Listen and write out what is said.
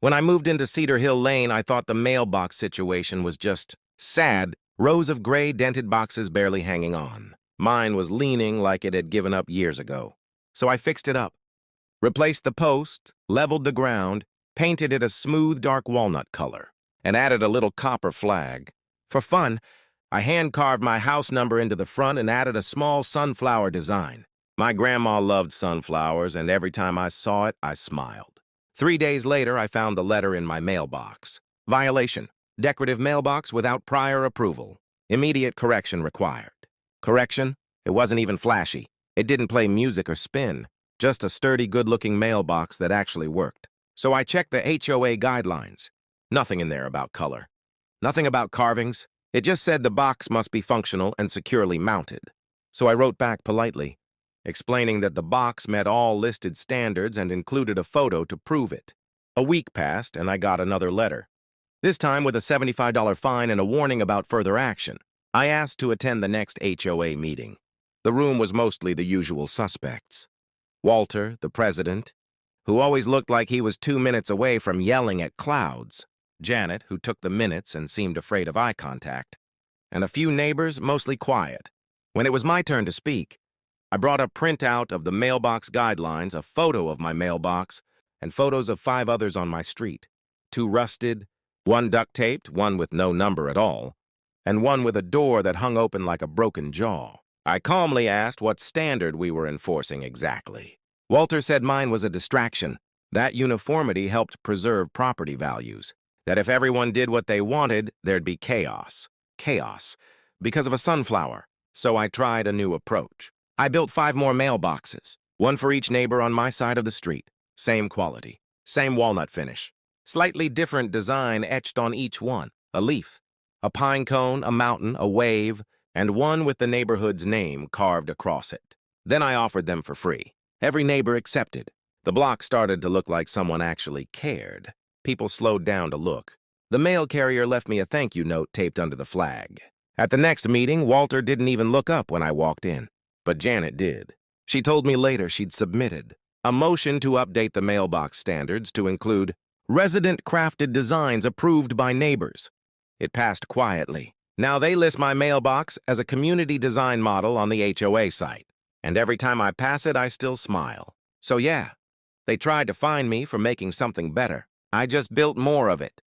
When I moved into Cedar Hill Lane, I thought the mailbox situation was just sad, rows of gray dented boxes barely hanging on. Mine was leaning like it had given up years ago. So I fixed it up, replaced the post, leveled the ground, painted it a smooth dark walnut color, and added a little copper flag. For fun, I hand-carved my house number into the front and added a small sunflower design. My grandma loved sunflowers, and every time I saw it, I smiled. 3 days later, I found the letter in my mailbox. Violation. Decorative mailbox without prior approval. Immediate correction required. Correction? It wasn't even flashy. It didn't play music or spin. Just a sturdy, good-looking mailbox that actually worked. So I checked the HOA guidelines. Nothing in there about color. Nothing about carvings. It just said the box must be functional and securely mounted. So I wrote back politely, explaining that the box met all listed standards and included a photo to prove it. A week passed, and I got another letter. This time with a $75 fine and a warning about further action. I asked to attend the next HOA meeting. The room was mostly the usual suspects. Walter, the president, who always looked like he was 2 minutes away from yelling at clouds. Janet, who took the minutes and seemed afraid of eye contact. And a few neighbors, mostly quiet. When it was my turn to speak, I brought a printout of the mailbox guidelines, a photo of my mailbox, and photos of 5 others on my street. 2 rusted, 1 duct-taped, 1 with no number at all, and 1 with a door that hung open like a broken jaw. I calmly asked what standard we were enforcing exactly. Walter said mine was a distraction. That uniformity helped preserve property values. That if everyone did what they wanted, there'd be chaos. Chaos. Because of a sunflower. So I tried a new approach. I built 5 more mailboxes, 1 for each neighbor on my side of the street. Same quality. Same walnut finish. Slightly different design etched on each one. A leaf, a pine cone, a mountain, a wave, and 1 with the neighborhood's name carved across it. Then I offered them for free. Every neighbor accepted. The block started to look like someone actually cared. People slowed down to look. The mail carrier left me a thank you note taped under the flag. At the next meeting, Walter didn't even look up when I walked in. But Janet did. She told me later she'd submitted a motion to update the mailbox standards to include resident-crafted designs approved by neighbors. It passed quietly. Now they list my mailbox as a community design model on the HOA site. And every time I pass it, I still smile. So yeah, they tried to fine me for making something better. I just built more of it.